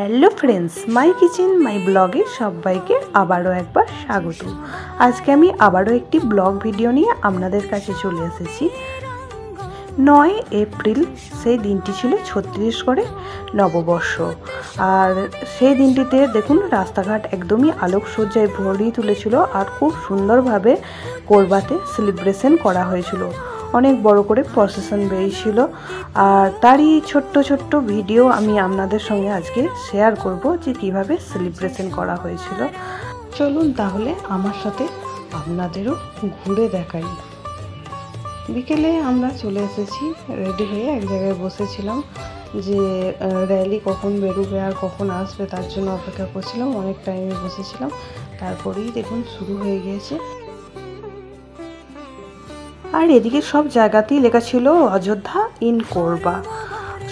Hello friends, মাই kitchen মাই ব্লগে সবাইকে আবারও একবার স্বাগত। আজকে আমি আবারও একটি ব্লগ ভিডিও নিয়ে আপনাদের কাছে চলে এসেছি। 9 এপ্রিল সেই দিনটি ছিল ছত্তিশগড়ে নববর্ষ। আর সেই দিনটিতে দেখুন রাস্তাঘাট একদমই আলোকসজ্জায় ভরিয়ে তুলেছিল আর খুব সুন্দরভাবে কোরবাতে সেলিব্রেশন করা হয়েছিল। অনেক বড় করে প্রসেশন বেরিয়েছিল আর তারই ছোট্ট ছোট্ট ভিডিও আমি আপনাদের সঙ্গে আজকে শেয়ার করব যে কিভাবে সেলিব্রেশন করা হয়েছিল। চলুন তাহলে আমার সাথে আপনাদেরও ঘুরে দেখাই। বিকেলে আমরা চলে এসেছি, রেডি হয়ে এক জায়গায় বসেছিলাম যে র্যালি কখন বেরোবে আর কখন আসবে তার জন্য অপেক্ষা করছিলাম। অনেক টাইমে বসেছিলাম, তারপরেই দেখুন শুরু হয়ে গিয়েছে। আর এদিকে সব জায়গাতেই লেখা ছিল অযোধ্যা ইন কোরবা,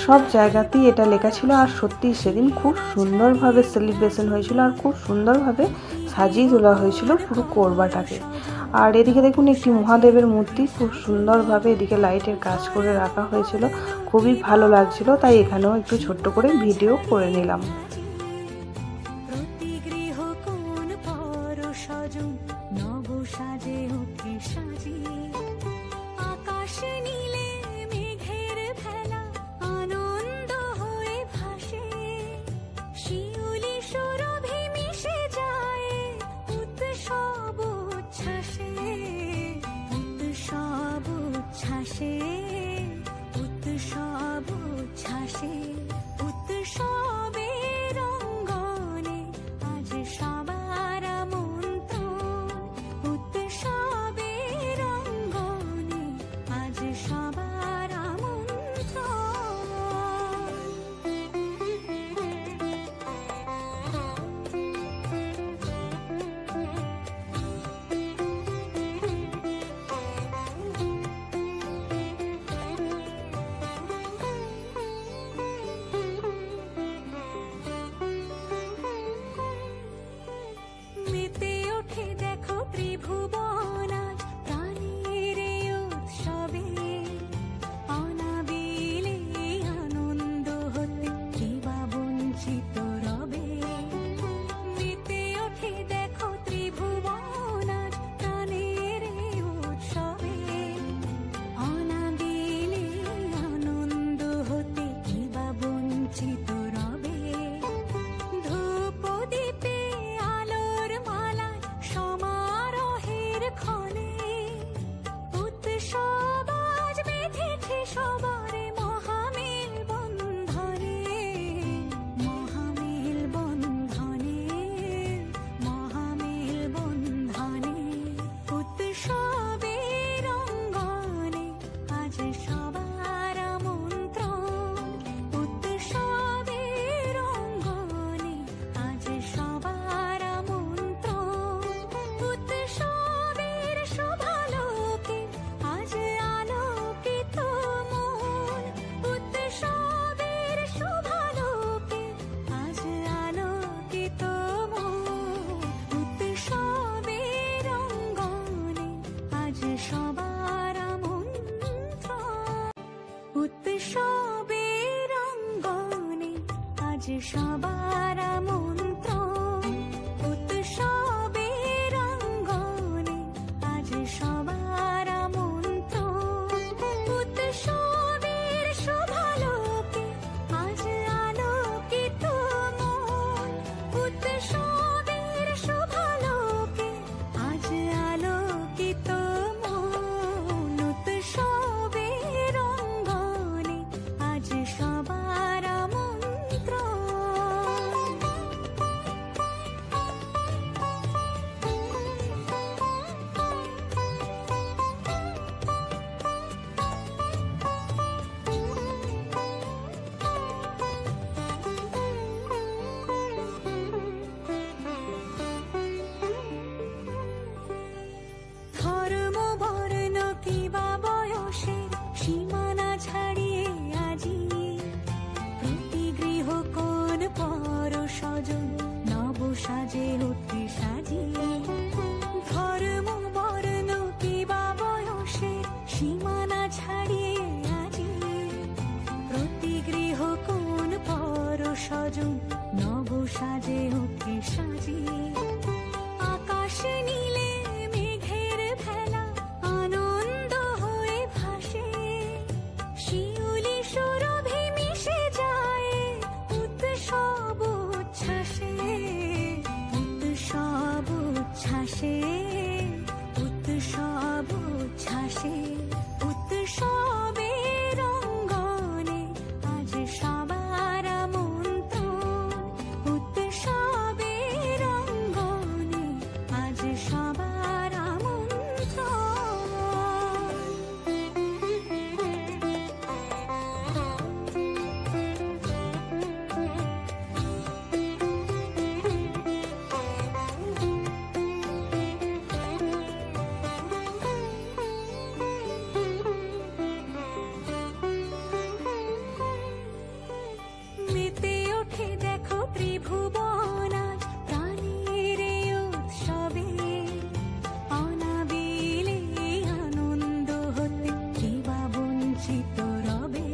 সব জায়গাতেই এটা লেখা ছিল। আর সত্যি সেদিন খুব সুন্দরভাবে সেলিব্রেশন হয়েছিল আর খুব সুন্দরভাবে সাজিয়ে তোলা হয়েছিল পুরো কোরবাটাকে। আর এদিকে দেখুন একটি মহাদেবের মূর্তি খুব সুন্দরভাবে এদিকে লাইটের কাজ করে রাখা হয়েছিল, খুবই ভালো লাগছিল। তাই এখানেও একটু ছোট্ট করে ভিডিও করে নিলাম। সবার আমন্ত্রণ উৎসবের অঙ্গনে, আজ সবার আমন্ত্রণ উৎসবের শোভালোকে, আজ আলোকিত মন উৎসবের শোভালোকে, আজ আলোকিত মন উৎসবের অঙ্গনে, আজ সবার নব সাজে ওকে সাজিয়ে আকাশ নীলে মেঘের ভেলা আনন্দ হয়ে ভাসে শিউলি সুরভি মিশে যায় উৎসব উচ্ছ্বাসে উৎসব উচ্ছ্বাসে উৎসব উচ্ছ্বাসে উৎসবের অঙ্গনে আজ সবার আমন্ত্রণ উৎসবের অঙ্গনে আজ সবার মেতে ওঠে দেখো ত্রিভুবন আজ প্রাণের উৎসবে অনাবিলে আনন্দ হতে কে বা বঞ্চিত রবে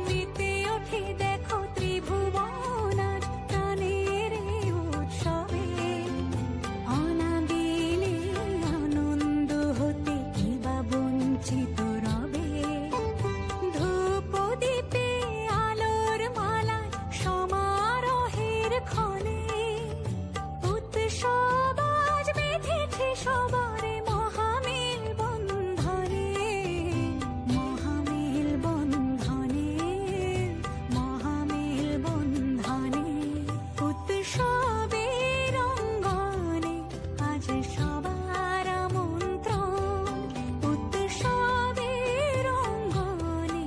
মেতে ওঠে দেখো ত্রিভুবন আজ প্রাণের উৎসবে অনাবিলে আনন্দ হতে কে বা বঞ্চিত রবে ধূপ দীপে আলোর মালায় সমারোহের ক্ষণে উৎসব আজ বেঁধেছে সবার মহামেল বন্ধনে মহামেল বন্ধনে মহামেল বন্ধনে উৎসবের অঙ্গনে আজ সবার আমন্ত্রণ উৎসবের অঙ্গনে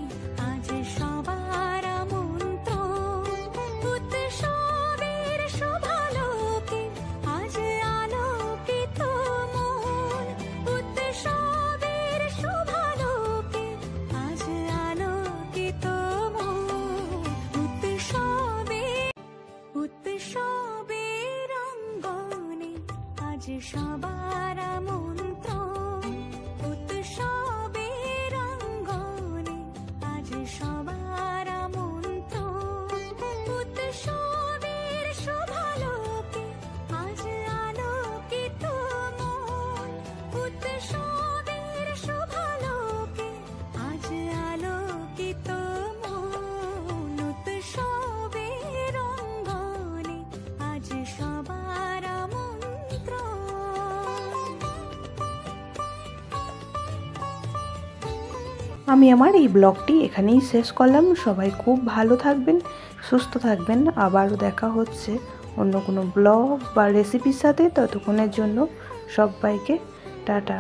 আজ সবার আমন্ত্রণ উৎসবের শোভালোকে আজ আলোকিত মন উৎসবের শোভালোকে আজ আলোকিত মন উৎসবের অঙ্গনে আজ সবার আমন্ত্রণ উৎসবের অঙ্গনে আজ সবার আমন্ত্রণ উৎসবের শোভালোকে আজ আলোকিত মন উৎসবের শোভালোকে আজ আলোকিত মন উৎসবের অঙ্গনে আজ সবার আমন্ত্রণ। আমি আমার এই ব্লগটি এখানেই শেষ করলাম। সবাই খুব ভালো থাকবেন, সুস্থ থাকবেন। আবারও দেখা হচ্ছে অন্য কোনো ব্লগ বা রেসিপির সাথে। ততক্ষণের জন্য সবাইকে টাটা।